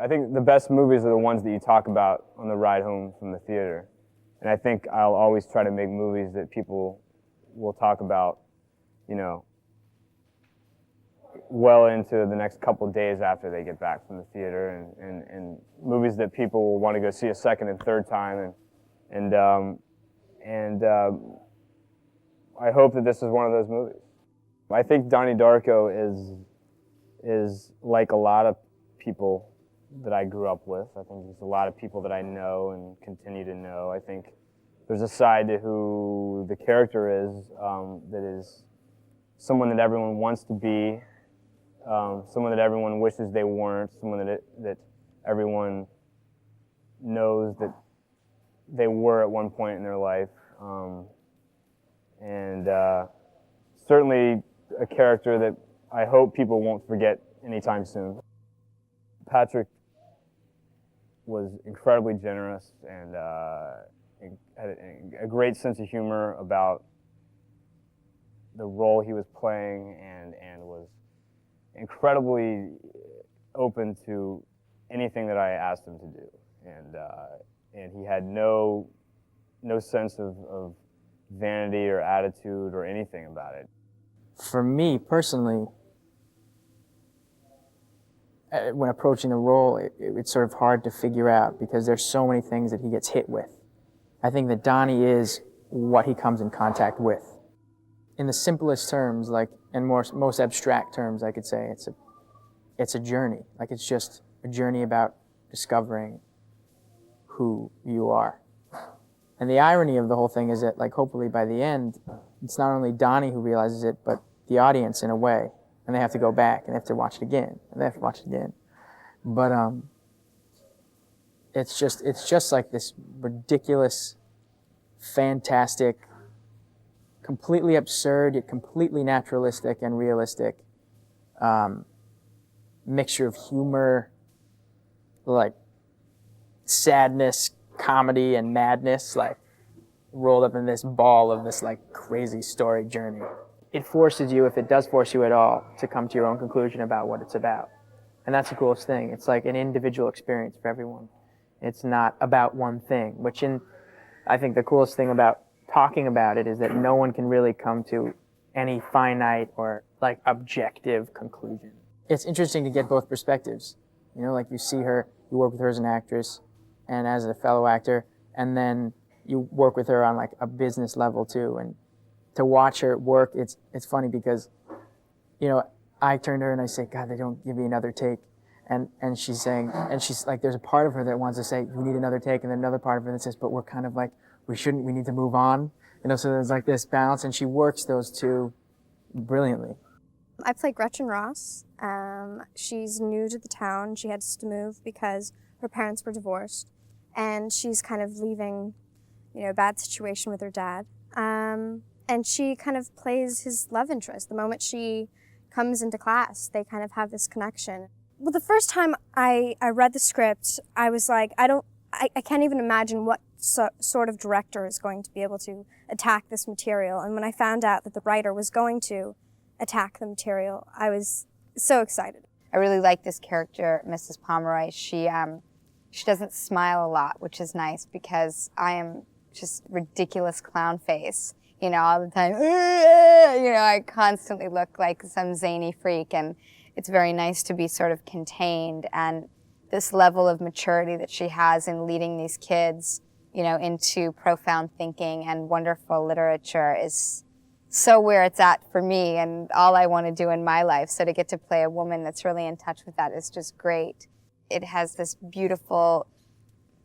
I think the best movies are the ones that you talk about on the ride home from the theater. And I think I'll always try to make movies that people will talk about, you know, well into the next couple of days after they get back from the theater, and movies that people will want to go see a second and third time. And I hope that this is one of those movies. I think Donnie Darko is like a lot of people that I grew up with. I think there's a lot of people that I know and continue to know. I think there's a side to who the character is that is someone that everyone wants to be, someone that everyone wishes they weren't, someone that everyone knows that they were at one point in their life, and certainly a character that I hope people won't forget anytime soon. Patrick was incredibly generous and had a great sense of humor about the role he was playing, and was incredibly open to anything that I asked him to do, and he had no sense of vanity or attitude or anything about it. For me personally, when approaching the role, it's sort of hard to figure out because there's so many things that he gets hit with. I think that Donnie is what he comes in contact with. In the simplest terms, like in most abstract terms, I could say it's a journey. Like it's just a journey about discovering who you are. And the irony of the whole thing is that, like, hopefully by the end, it's not only Donnie who realizes it, but the audience in a way. And they have to go back and they have to watch it again, and they have to watch it again. But it's just like this ridiculous, fantastic, completely absurd yet completely naturalistic and realistic mixture of humor, like sadness, comedy, and madness, like rolled up in this ball of this like crazy story journey. It forces you, if it does force you at all, to come to your own conclusion about what it's about. And that's the coolest thing. It's like an individual experience for everyone. It's not about one thing, which I think the coolest thing about talking about it is that no one can really come to any finite or like objective conclusion. It's interesting to get both perspectives. You know, like you see her, you work with her as an actress and as a fellow actor, and then you work with her on like a business level too. And to watch her work, it's funny because, you know, I turn to her and I say, God, they don't give me another take. And she's saying, and she's like, there's a part of her that wants to say, we need another take, and then another part of her that says, but we're kind of like, we need to move on. You know, so there's like this balance, and she works those two brilliantly. I play Gretchen Ross. She's new to the town. She had to move because her parents were divorced, and she's kind of leaving, you know, a bad situation with her dad. And she kind of plays his love interest. The moment she comes into class, they kind of have this connection. Well, the first time I read the script, I was like, I can't even imagine what sort of director is going to be able to attack this material. And when I found out that the writer was going to attack the material, I was so excited. I really like this character, Mrs. Pomeroy. She doesn't smile a lot, which is nice because I am just ridiculous clown face. You know, all the time, you know, I constantly look like some zany freak, and it's very nice to be sort of contained. And this level of maturity that she has in leading these kids, you know, into profound thinking and wonderful literature is so where it's at for me and all I want to do in my life. So to get to play a woman that's really in touch with that is just great. It has this beautiful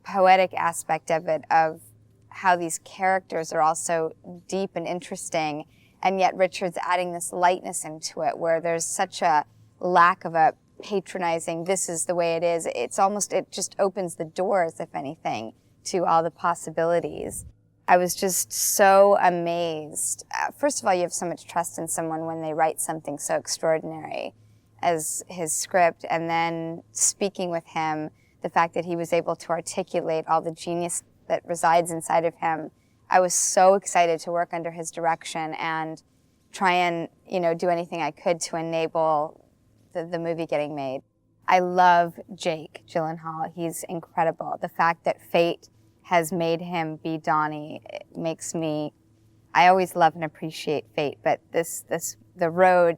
poetic aspect of it, of how these characters are also deep and interesting, and yet Richard's adding this lightness into it where there's such a lack of a patronizing, this is the way it is. It's almost, it just opens the doors, if anything, to all the possibilities. I was just so amazed. First of all, you have so much trust in someone when they write something so extraordinary as his script, and then speaking with him, the fact that he was able to articulate all the genius that resides inside of him. I was so excited to work under his direction and try and, you know, do anything I could to enable the movie getting made. I love Jake Gyllenhaal. He's incredible. The fact that fate has made him be Donnie, it makes me, I always love and appreciate fate, but the road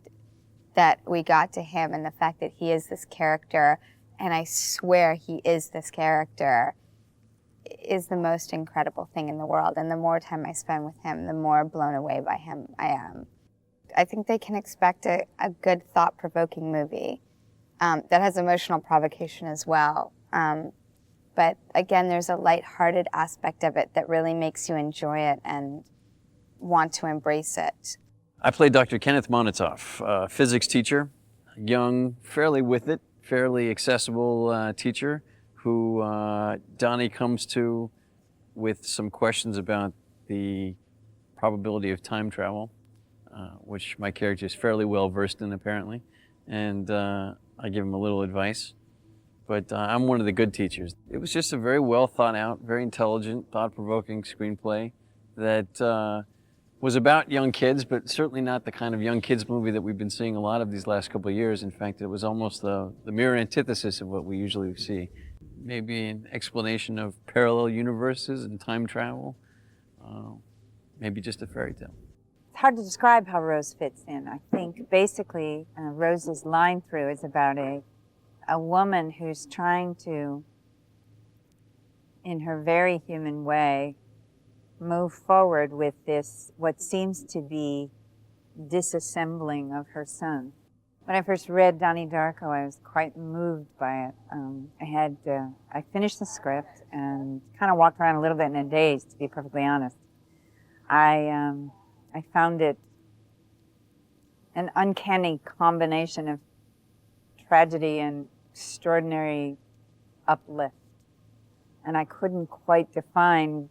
that we got to him and the fact that he is this character, and I swear he is this character, is the most incredible thing in the world. And the more time I spend with him, the more blown away by him I am. I think they can expect a good, thought-provoking movie that has emotional provocation as well. But again, there's a lighthearted aspect of it that really makes you enjoy it and want to embrace it. I played Dr. Kenneth Monitoff, a physics teacher, young, fairly with it, fairly accessible teacher who Donnie comes to with some questions about the probability of time travel, which my character is fairly well versed in apparently, and I give him a little advice. But I'm one of the good teachers. It was just a very well thought out, very intelligent, thought-provoking screenplay that was about young kids, but certainly not the kind of young kids movie that we've been seeing a lot of these last couple of years. In fact, it was almost the mirror antithesis of what we usually see. Maybe an explanation of parallel universes and time travel. Maybe just a fairy tale. It's hard to describe how Rose fits in. I think basically Rose's line through is about a woman who's trying to, in her very human way, move forward with this, what seems to be disassembling of her son. When I first read Donnie Darko, I was quite moved by it. I finished the script and kind of walked around a little bit in a daze, to be perfectly honest. I found it an uncanny combination of tragedy and extraordinary uplift. And I couldn't quite define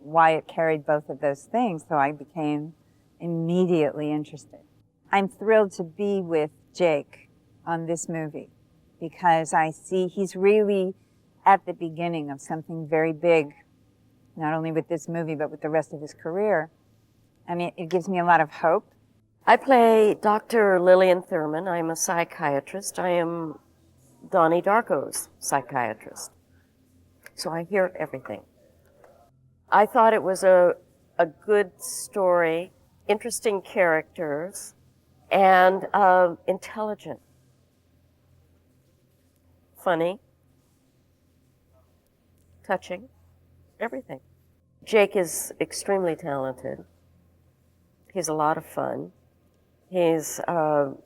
why it carried both of those things, so I became immediately interested. I'm thrilled to be with Jake on this movie because I see he's really at the beginning of something very big, not only with this movie, but with the rest of his career. I mean, it gives me a lot of hope. I play Dr. Lillian Thurman. I'm a psychiatrist. I am Donnie Darko's psychiatrist. So I hear everything. I thought it was a good story, interesting characters, and intelligent, funny, touching, everything. Jake is extremely talented. He's a lot of fun. He's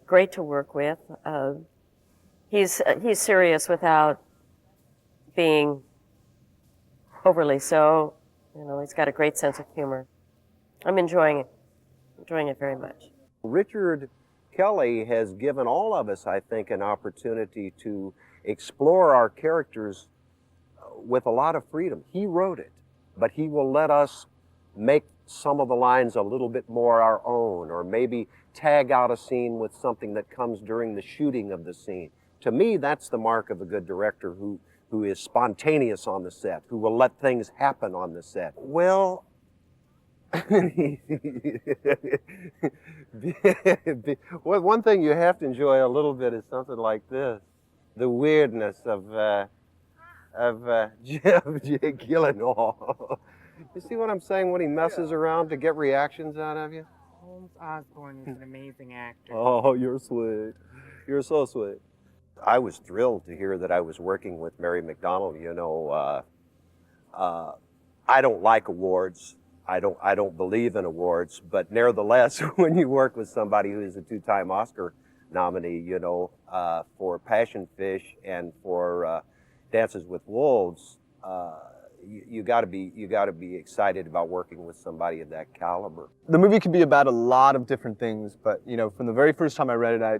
great to work with. He's serious without being overly so. You know, he's got a great sense of humor. I'm enjoying it very much. Richard Kelly has given all of us, I think, an opportunity to explore our characters with a lot of freedom. He wrote it, but he will let us make some of the lines a little bit more our own, or maybe tag out a scene with something that comes during the shooting of the scene. To me, that's the mark of a good director who is spontaneous on the set, who will let things happen on the set. Well, one thing you have to enjoy a little bit is something like this, the weirdness of Jake Gyllenhaal. You see what I'm saying when he messes around to get reactions out of you? Holmes Osborne is an amazing actor. Oh, you're sweet. You're so sweet. I was thrilled to hear that I was working with Mary McDonnell. You know, I don't like awards. I don't believe in awards, but nevertheless, when you work with somebody who is a two-time Oscar nominee, you know, for Passion Fish and for Dances with Wolves, you got to be excited about working with somebody of that caliber. The movie could be about a lot of different things, but you know, from the very first time I read it, I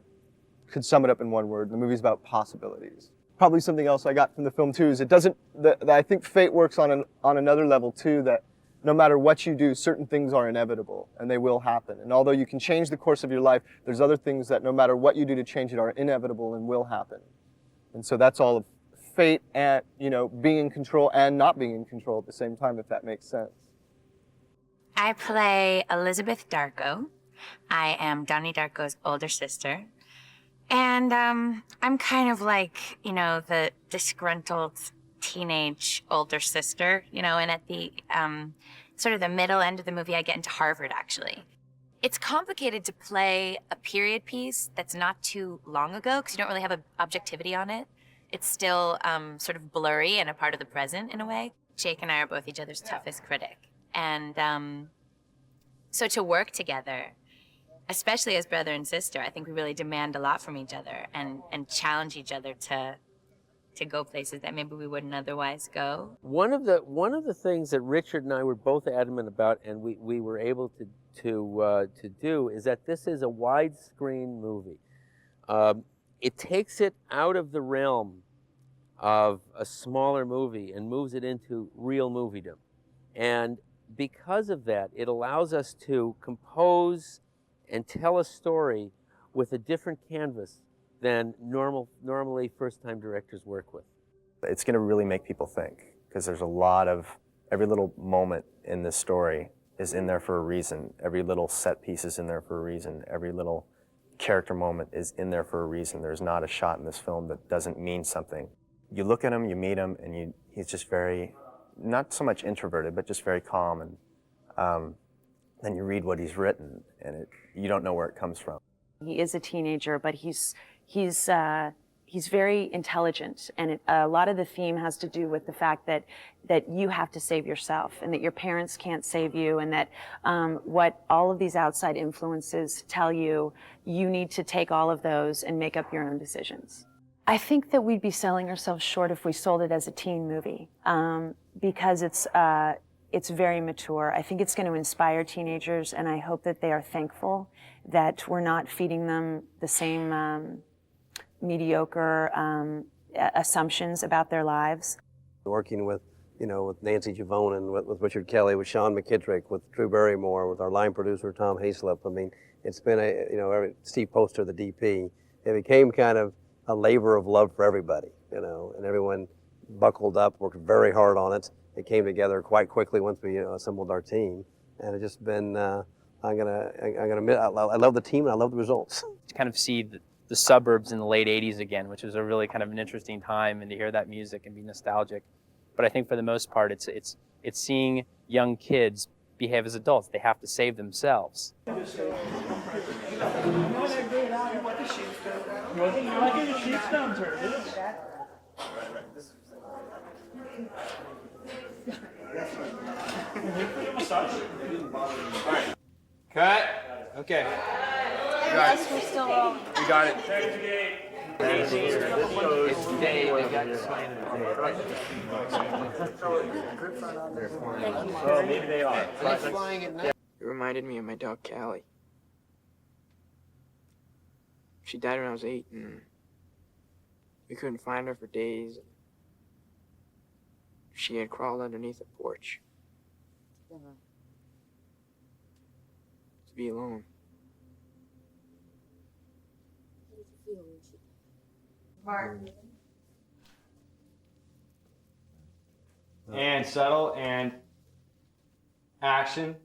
could sum it up in one word. The movie's about possibilities. Probably something else I got from the film too is it doesn't. I think fate works on another level too. That no matter what you do, certain things are inevitable and they will happen. And although you can change the course of your life, there's other things that no matter what you do to change it are inevitable and will happen. And so that's all of fate and, you know, being in control and not being in control at the same time, if that makes sense. I play Elizabeth Darko. I am Donnie Darko's older sister. And I'm kind of like, the disgruntled teenage older sister, and at the sort of the middle end of the movie, I get into Harvard, actually. It's complicated to play a period piece that's not too long ago because you don't really have an objectivity on it. It's still sort of blurry and a part of the present in a way. Jake and I are both each other's toughest critic. And so to work together, especially as brother and sister, I think we really demand a lot from each other and challenge each other to go places that maybe we wouldn't otherwise go. One of the things that Richard and I were both adamant about, and we were able to do, is that this is a widescreen movie. It takes it out of the realm of a smaller movie and moves it into real moviedom. And because of that, it allows us to compose and tell a story with a different canvas than normally first-time directors work with. It's going to really make people think, because there's a lot of, every little moment in this story is in there for a reason. Every little set piece is in there for a reason. Every little character moment is in there for a reason. There's not a shot in this film that doesn't mean something. You look at him, you meet him, and he's just very, not so much introverted, but just very calm. And then you read what he's written, and you don't know where it comes from. He is a teenager, but he's very intelligent, and a lot of the theme has to do with the fact that you have to save yourself, and that your parents can't save you, and that what all of these outside influences tell you, you need to take all of those and make up your own decisions. I think that we'd be selling ourselves short if we sold it as a teen movie, because it's very mature. I think it's going to inspire teenagers, and I hope that they are thankful that we're not feeding them the same mediocre assumptions about their lives. Working with, with Nancy Javonen, with Richard Kelly, with Sean McKittrick, with Drew Barrymore, with our line producer Tom Hayslip. I mean, it's been Steve Poster, the DP. It became kind of a labor of love for everybody, and everyone buckled up, worked very hard on it. It came together quite quickly once we assembled our team, and it's just been. I'm gonna admit, I love the team and I love the results. To kind of see the suburbs in the late '80s again, which was a really kind of an interesting time, and to hear that music and be nostalgic. But I think for the most part, it's seeing young kids behave as adults. They have to save themselves. Cut. Okay. Yes, we're still rolling. We got it. Oh, maybe they are. It reminded me of my dog Callie. She died when I was 8, and we couldn't find her for days. She had crawled underneath a porch. To be alone. And settle and action.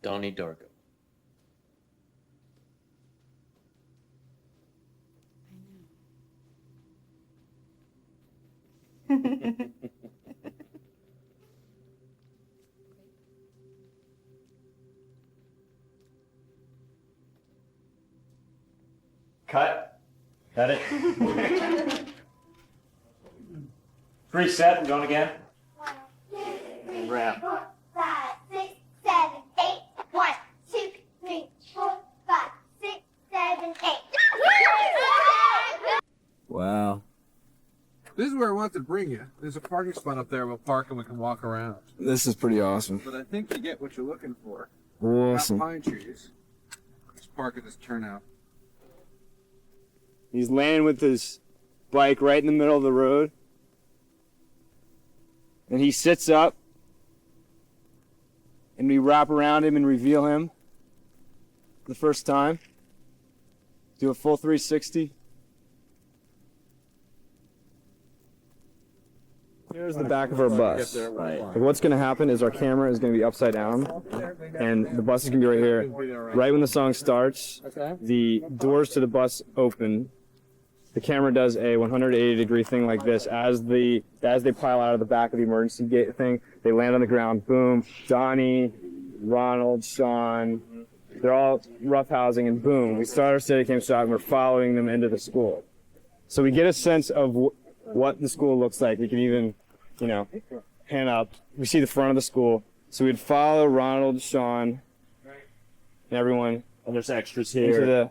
Donnie Darko. Cut. Cut it. Reset. We're going again. 1, 2, 3, Wrap. 4, 5, 6, 7, 8. 1, 2, 3, 4, 5, 6, 7, 8. Wow. This is where I want to bring you. There's a parking spot up there. We'll park and we can walk around. This is pretty awesome. But I think you get what you're looking for. Awesome. Not pine trees. Just park at this turnout. He's landing with his bike right in the middle of the road. And he sits up. And we wrap around him and reveal him the first time. Do a full 360. There's the back of our bus. Like, what's going to happen is our camera is going to be upside down, and the bus is going to be right here. Right when the song starts, the doors to the bus open. The camera does a 180-degree thing like this. As they pile out of the back of the emergency gate thing, they land on the ground. Boom. Donnie, Ronald, Sean, they're all roughhousing, and boom, we start our Steadicam shot, and we're following them into the school. So we get a sense of what the school looks like. We can even, pan up. We see the front of the school. So we'd follow Ronald, Sean, and everyone. And there's extras here.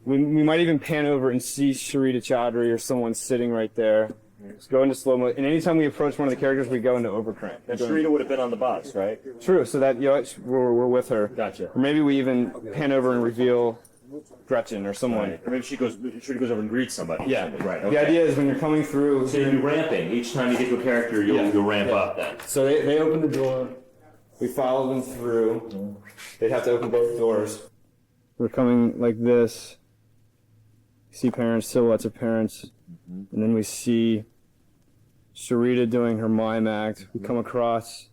We might even pan over and see Sharita Chaudhry or someone sitting right there. Just go into slow mo. And anytime we approach one of the characters, we go into overcrank. And Sharita would have been on the bus, right? True. So that we're with her. Gotcha. Or maybe we even pan over and reveal Gretchen or someone. Right. Or maybe Sharita goes over and greets somebody. Yeah. Right. Okay. The idea is when you're coming through. So you'll be ramping. Each time you get to a character, you'll ramp up then. So they open the door. We follow them through. They'd have to open both doors. We're coming like this. See parents, silhouettes of parents, and then we see Sharita doing her mime act. We come across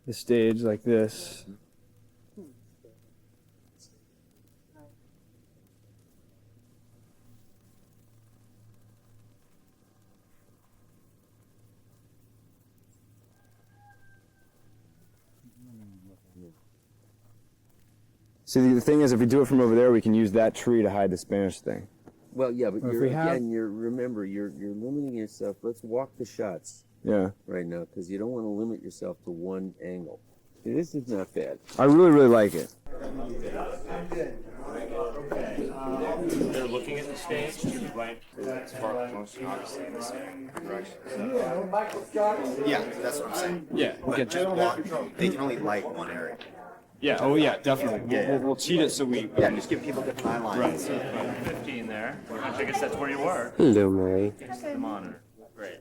the stage like this. See, the thing is, if we do it from over there, we can use that tree to hide the Spanish thing. Well, yeah, but If remember, you're limiting yourself. Let's walk the shots. Yeah. Right now, because you don't want to limit yourself to one angle. This is not bad. I really, really like it. They're looking at the stage, right? That's obviously in the same direction. Yeah, that's what I'm saying. Yeah. But just walk. They can only light one area. Yeah, oh yeah, definitely. We'll cheat it so we... Yeah, just give people different eye lines. Right, so 15 there. I guess that's where you were. Hello, Mary. Next to the monitor. Great.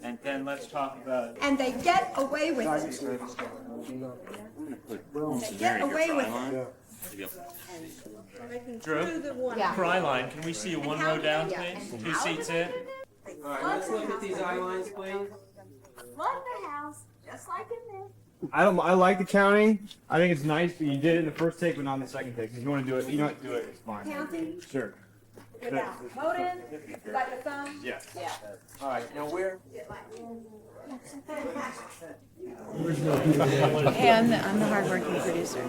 And then let's talk about... And they get away with it. They get away with it. Drew, for eye line, can we see you one row down, please? 2 seats in. All right, let's look at these eye lines, please. Flood the house, just like in there. I like the counting. I think it's nice, but you did it in the first take, but not in the second take. If you want to do it, it's fine. Counting? Sure. Hold in, like the thumb? Yeah. Yeah. All right, now where? Hey, I'm the hardworking producer.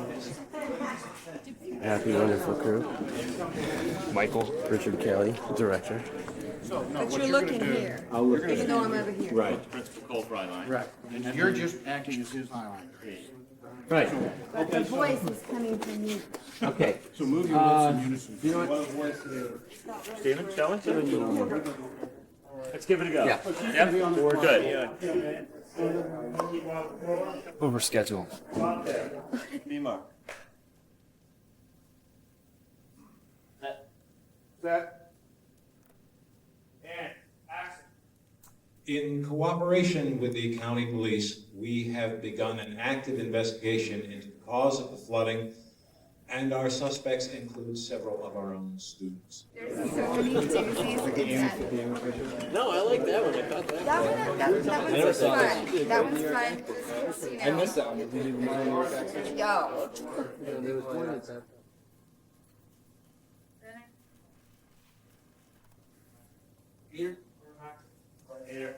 Happy, wonderful crew. Michael, Richard Kelly, director. But you're looking here. I'll look even though I'm over here. Right. Principal Cole for eye line. Right. And you're just acting as his highlight. Right. But the voice is coming from you. Okay. So move your lips in unison. You know what? Stephen, shall we? Let's give it a go. Yeah. Yep, we're good. Over schedule. B-Mark. Set. And action. In cooperation with the county police, we have begun an active investigation into the cause of the flooding, and our suspects include several of our own students. No, I like that one. I thought That one's fun. That one's fun. I missed that one. Did you mind your accent? Yo. there was one that's Peter? Peter.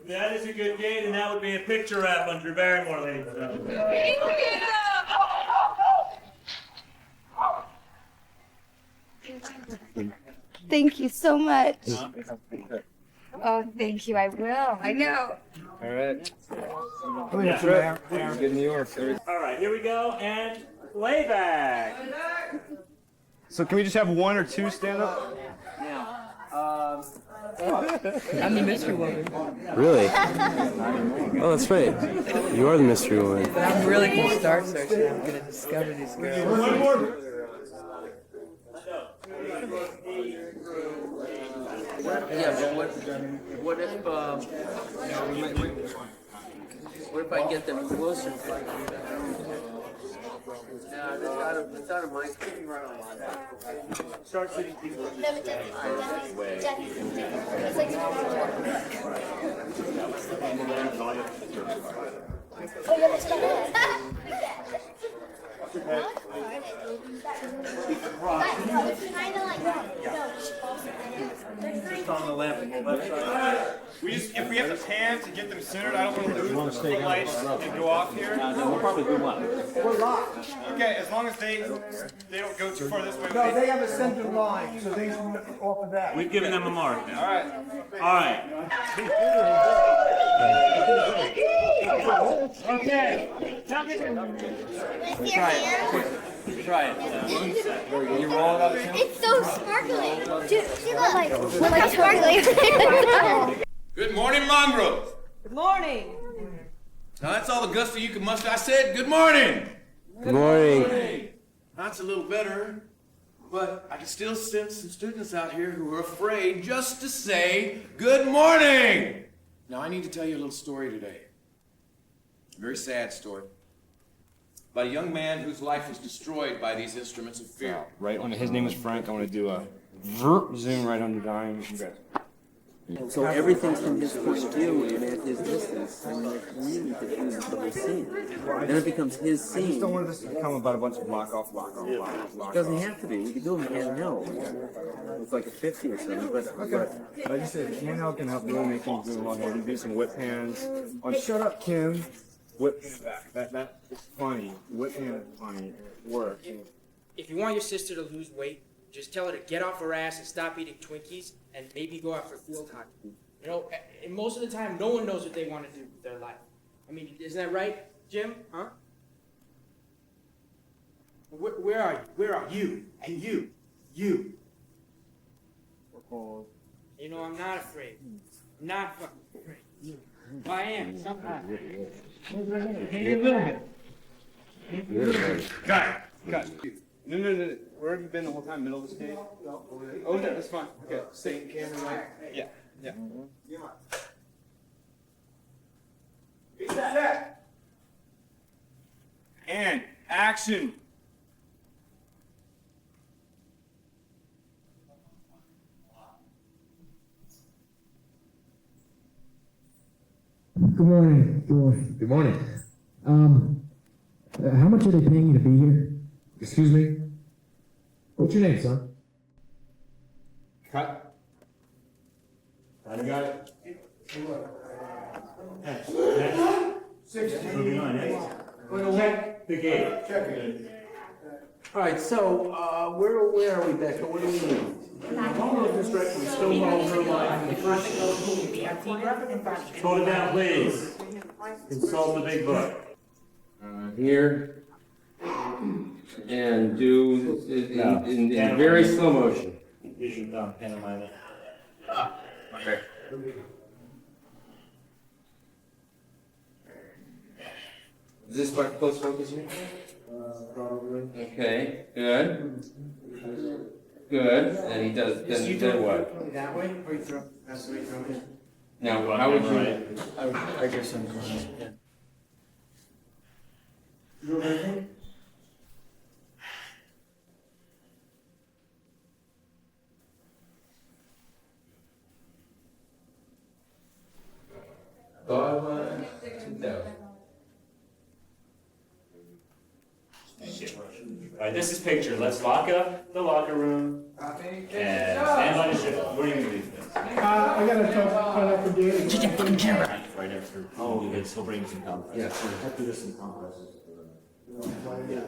That is a good gate, and that would be a picture wrap on Drew Barrymore, ladies and gentlemen. Thank you so much. Oh, thank you. I will. I know. All right. Yeah. Good New York. All right, here we go, and playback. So can we just have one or two stand up? I'm the mystery woman. Really? Oh, that's right. You are the mystery woman. But I'm really going to start searching. I'm going to discover these girls. Yeah, but what if I get them closer? No, it's out of my screen. Start sitting people. Oh, yeah, let's go. Just on the left side. If we have the pan to get them centered, I don't want to lose the lights and go off here. We'll probably go left. We're locked. Okay, as long as they don't go too far this way. No, they have a center line, so they off of that. We've given them a mark now. All right. All right. Okay. Try it. Try it. You roll it up, Tim? It's so sparkly. Dude, see that? Look how sparkly. Good morning, mongrels. Good morning. Now that's all the gusto you can muster. I said good morning. Good morning. That's a little better, but I can still sense some students out here who are afraid just to say good morning. Now I need to tell you a little story today. A very sad story. About a young man whose life was destroyed by these instruments of fear. Right on. His name is Frank. I want to do a zoom right on the dime. So everything's from his point of view and at his distance, and like really diffuses the whole scene. Then it becomes his I just scene. don't want this to become about a bunch of block off. It doesn't have to be. We can do them handheld. It's like a 50 or something, but I just said handheld can help really make things move along. You can do some whip hands. On Shut Up, Kim. Whip back. That is funny. Whip hand is funny. It works. If you want your sister to lose weight, just tell her to get off her ass and stop eating Twinkies and maybe go out for field hockey. You know, and most of the time, no one knows what they want to do with their life. I mean, isn't that right, Jim? Huh? Where are you? Where are you? And you. You. You know, I'm not afraid. I'm not fucking afraid. Well, I am, sometimes. Hey, a little bit. Got it. No. Where have you been the whole time? Middle of the stage? Oh, no, that's fine. Okay, stay in camera, right? Yeah. Set. And action. Good morning. Good morning. How much are they paying you to be here? Excuse me? What's your name, son? Cut. I got it. 16. Moving on, yes. Check the gate. Check it. all right. So where are we, Becca? What do we need? Almost distracted. We still follow her line from the first. Hold it down, please. Consult the big book. Here. And do in very slow motion. You should pantomime it. Okay. Is this part close focus here? Probably. Okay, good. Good. And he does. Then what? That way, or you throw? That's the way you throw it. Now, how would you? I guess I'm fine. Yeah. You ready? All right, this is picture. Let's lock up the locker room and stand by the ship. Where are you going to leave this? I gotta cut up the gate. Get your fucking camera. Right after. Oh, he'll bring some compresses. Yeah. Have to do some compresses. Yeah.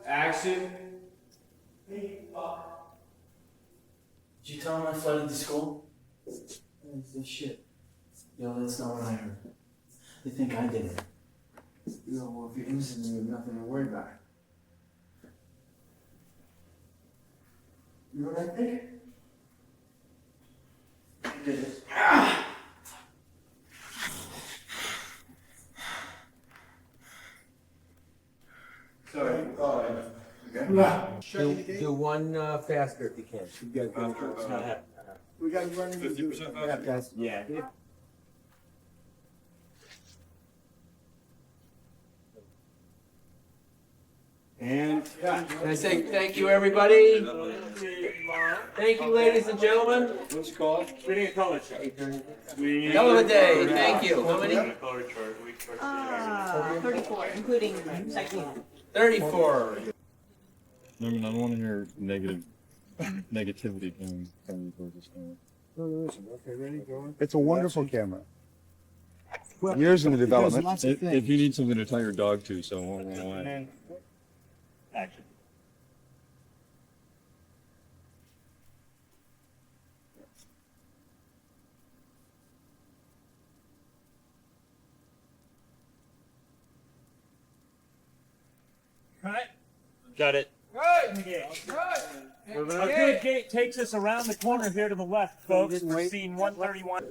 Action. Did you tell him I flooded the school? Shit. Yo, that's not what I heard. They think I did it. Yo, well, if you're innocent, then you have nothing to worry about. You know what I think? I did it. Sorry. Yeah. Do one faster if you can. We got to run 50% faster? guys. Yeah. And can I say thank you, everybody? Thank you, ladies and gentlemen. What's it called? Reading a color chart. Hell of a day. Thank you. How many? 34, including section. 34. I mean, I don't want to hear negativity from towards this camera. Okay, ready, go. It's a wonderful camera. Years in the development. If you need something to tie your dog to, so it won't run away. Action. Right. Got it. A good gate takes us around the corner here to the left, folks. We're seeing 131.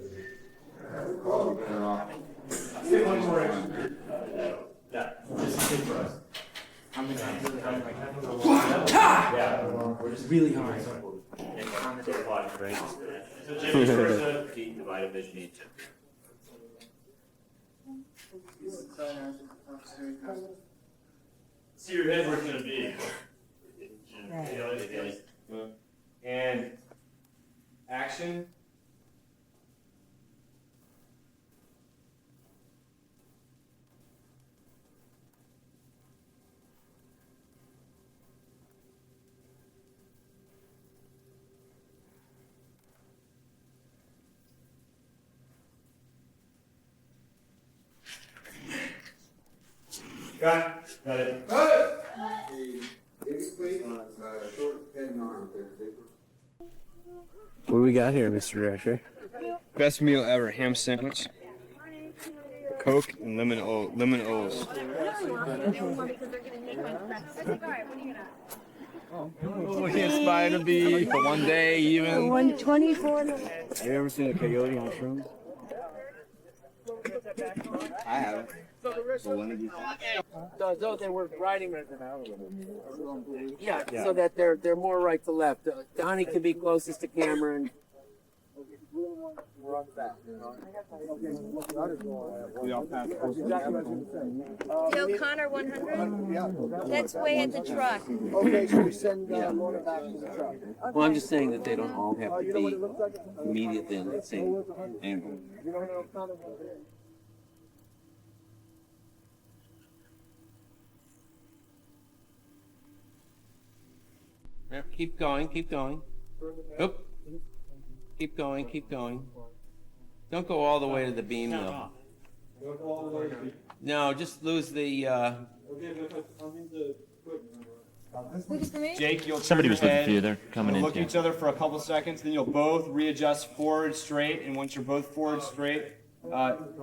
We're just really high. So Jimmy's first divided vision each. See your head where it's gonna be. And action. Got it. What do we got here, Mr. Director? Best meal ever, ham sandwich. Coke and lemon O's. We aspire to be for one day even. 124. Have you ever seen a coyote on shrooms? I haven't. Those they were riding. Yeah, so that they're more right to left. Donnie can be closest to camera and. Joe Connor 100? That's way at the truck. Okay, so we send Lorna back to the truck. Well, I'm just saying that they don't all have to be immediately on the same angle. Keep going, keep going. Oop. Keep going, keep going. Don't go all the way to the beam, though. No, just lose the. Jake, you'll Somebody turn was your looking head, for you. They're coming you'll in. look at each other for a couple seconds, then you'll both readjust forward straight, and once you're both forward straight,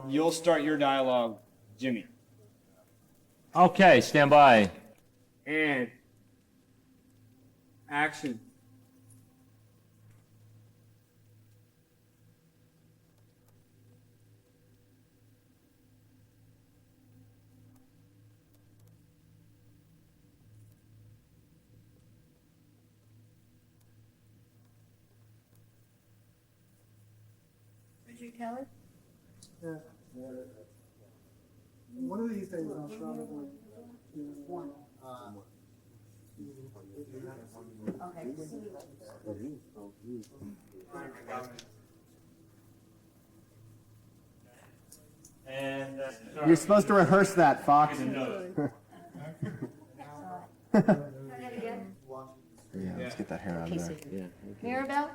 you'll start your dialogue, Jimmy. Okay, stand by. And action. Did you tell her? Yeah. One of these days I'll try to one. And You're supposed to rehearse that, Fox. Yeah, let's get that hair out of there. Yeah. Mirabelle?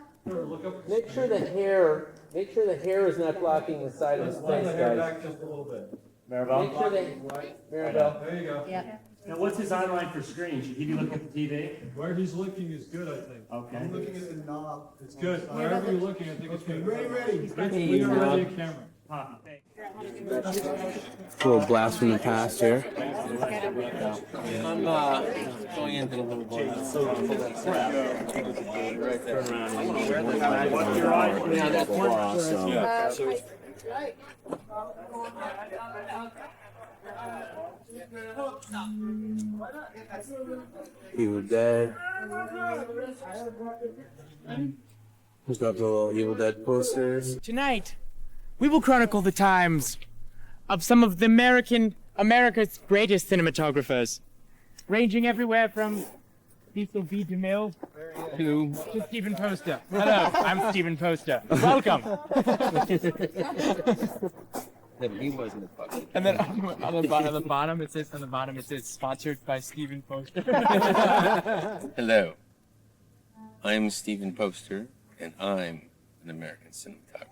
Make sure the hair is not blocking the side of his face, guys. just a little bit. Maribel? Make sure that, Maribel. There you go. Yeah. Now, what's his eye line for screen? Should he be looking at the TV? Where he's looking is good, I think. Okay. I'm looking at the knob. It's good. Wherever you're looking, I think it's good. Ready, ready. We are ready, camera. A little blast from the past here. I'm going into the little boy. Now that's one. Evil Dead. Who's got the little Evil Dead posters? Tonight, we will chronicle the times of some of the America's greatest cinematographers, ranging everywhere from Cecil B. DeMille to Stephen Poster. Hello, I'm Stephen Poster. Welcome. He wasn't a fucking. And then on the bottom it says sponsored by Stephen Poster. Hello. I'm Stephen Poster, and I'm an American cinematographer.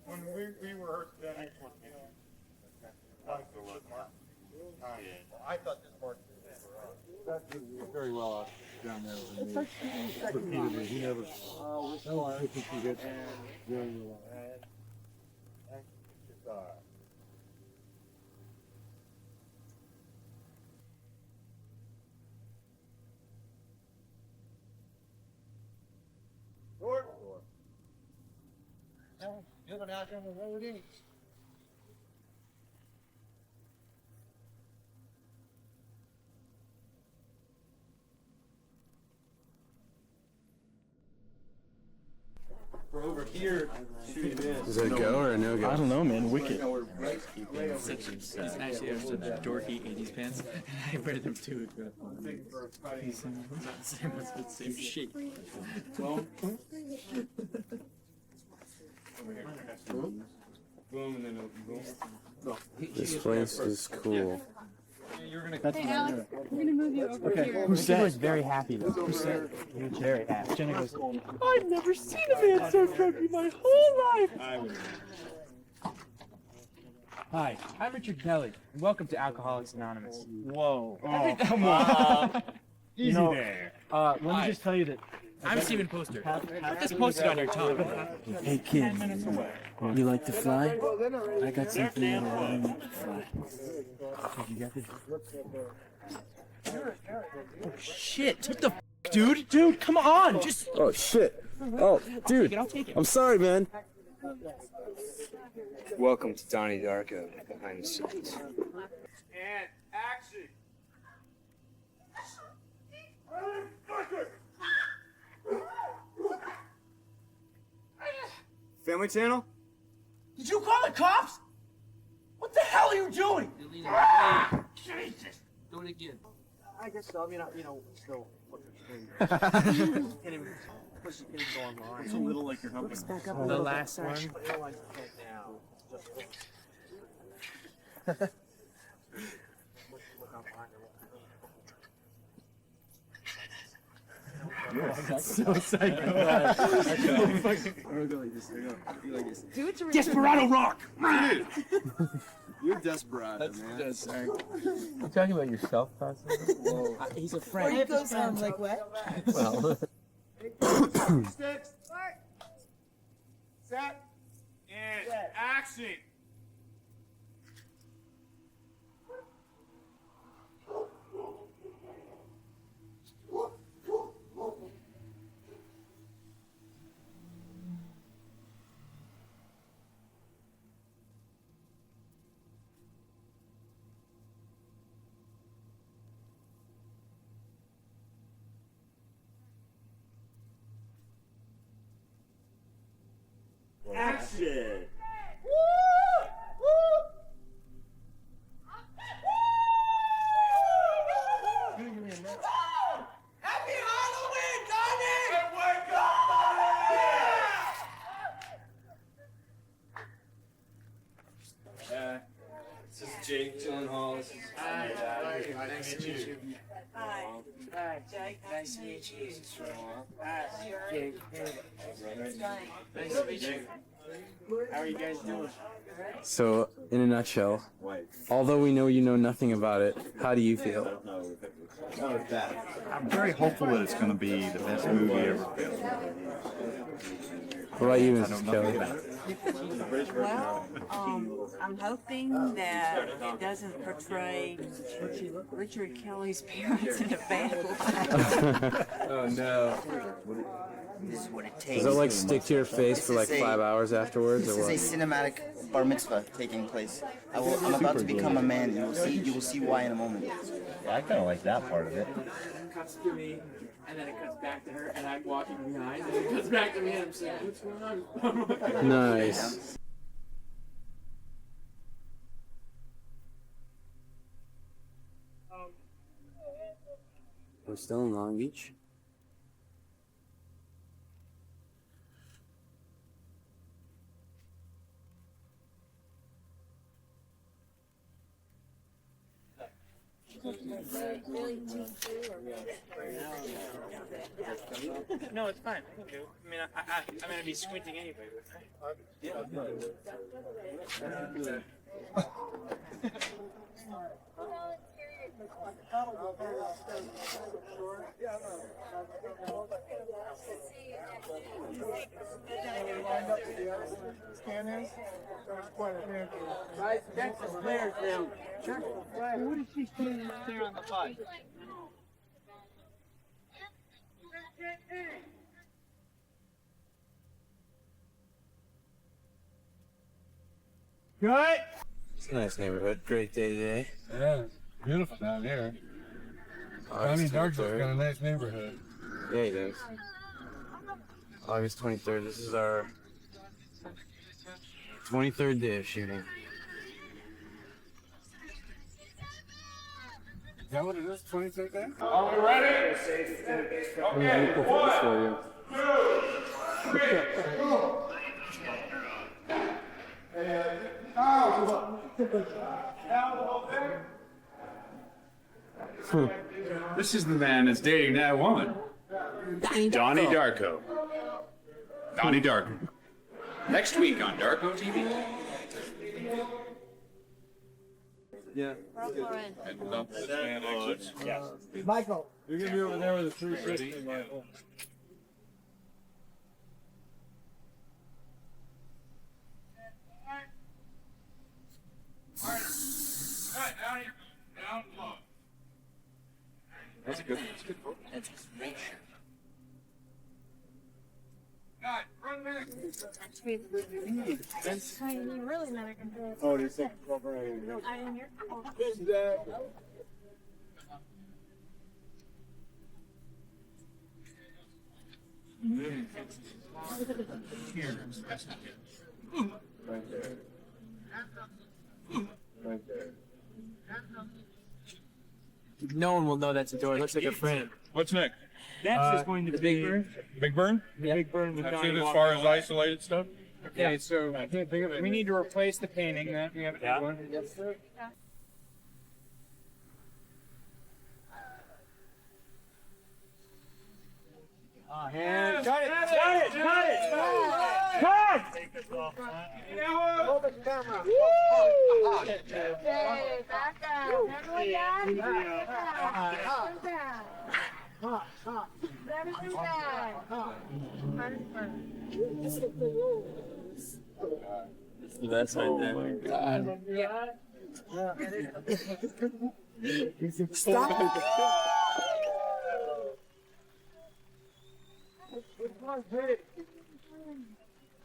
When we were I thought this part was very well off down there. Repeatedly, he never. No, I think he gets very well. We're over here shooting in. Is that a go or a no go? I don't know, man. Wicked. It's actually after the dorky 80s pants, and I wear them too. It's not the same, it's the same shape. Boom, and then boom. This place is cool. Hey, Alex, we're gonna move you over here. Who said? Was very happy though. Who said? You're very happy. Jenna goes, I've never seen a man so drunk in my whole life. I would. Hi, I'm Richard Kelly, and welcome to Alcoholics Anonymous. Whoa. Oh, come on. Easy there. Let me just tell you that I'm Stephen Poster. Put this posted on your tongue. Hey kid, you like to fly? I got something that'll let you fly. Did you get this? Oh shit! What the f, dude? Dude, come on! Just. Oh shit! Oh, dude, I'll take it. I'm sorry, man. Welcome to Donnie Darko, behind the scenes. And action. Family Channel? Did you call the cops? What the hell are you doing? Jesus! Do it again. I guess so. I mean, still. Can't even go online. It's a little like you're helping. The last one. That's so psycho. Desperado Rock! You're Desperado, man. You talking about yourself, possibly? He's a friend. It goes on like what? Well. Sticks. Set. And action. Action! Happy Halloween, Donnie! And wake up, This is Jake Gyllenhaal. This is Nice to meet you. Hi. Hi, Jake. Nice to meet you. Hi. Jake. Nice to meet you. How are you guys doing? So, in a nutshell, although we know you know nothing about it, how do you feel? I'm very hopeful that it's going to be the best movie ever What about you, Mrs. Kelly? Well, I'm hoping that it doesn't portray Richard Kelly's parents in a bad light. Oh no. This is what it takes. Does it like stick to your face for like 5 hours afterwards, or This what? is a cinematic bar mitzvah taking place. I'm about to become a man. You will see why in a moment. Yeah, I kind of like that part of it. Cuts to me, and then it cuts back to her, and I'm walking behind, and it cuts back to me, and I'm saying, what's going on? Nice. We're still in Long Beach. No, it's fine. I can do. I mean, I'm gonna be squinting anyway. That's the players now. What is she standing up there on the bike? Good. It's a nice neighborhood. Great day today. Yeah, it's beautiful down here. Donnie Darko's got a nice neighborhood. Yeah, he does. August 23rd. This is our 23rd day of shooting. Is that what it is? 23rd day? Are we ready? Okay, 1, 2, 3, go. This is the man that's dating that woman. Donnie Darko. Donnie Darko. Next week on Darko TV. Yeah. Yes. Michael. You're going to be over there with the 360, Michael. That's a good one. That's great. That's really not a control. Oh, there's second program. I am here. Who's that? Right there. Right there. No one will know that's a door. It looks like a frame. What's next? That's just going to the be Big Burn. Big Burn? Yeah. Big Burn with That's Donnie it as walking far as away. isolated stuff? Okay, so I can't think of it. We need to replace the painting. That we have a good one. Yes, sir. And cut it! Cut it! Cut it! Cut! hold the camera. Okay, back up. Everyone down. Everything down. That's right there.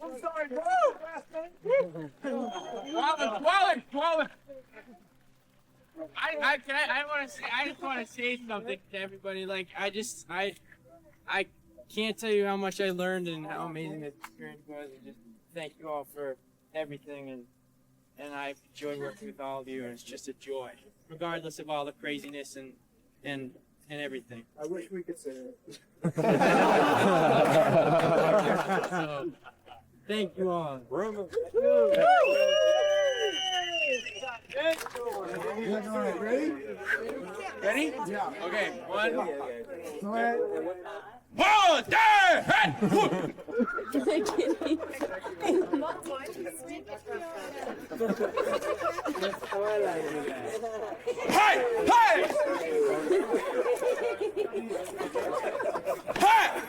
I'm sorry, Wallen! I want to say. I just want to say something to everybody. Like I can't tell you how much I learned and how amazing this experience was. And just thank you all for everything, and I enjoy working with all of you. And it's just a joy, regardless of all the craziness and everything. I wish we could say it. So, thank you all. Ready? Ready? Yeah. Okay. One. Go ahead. Hold there! Hey! Hey! Hey!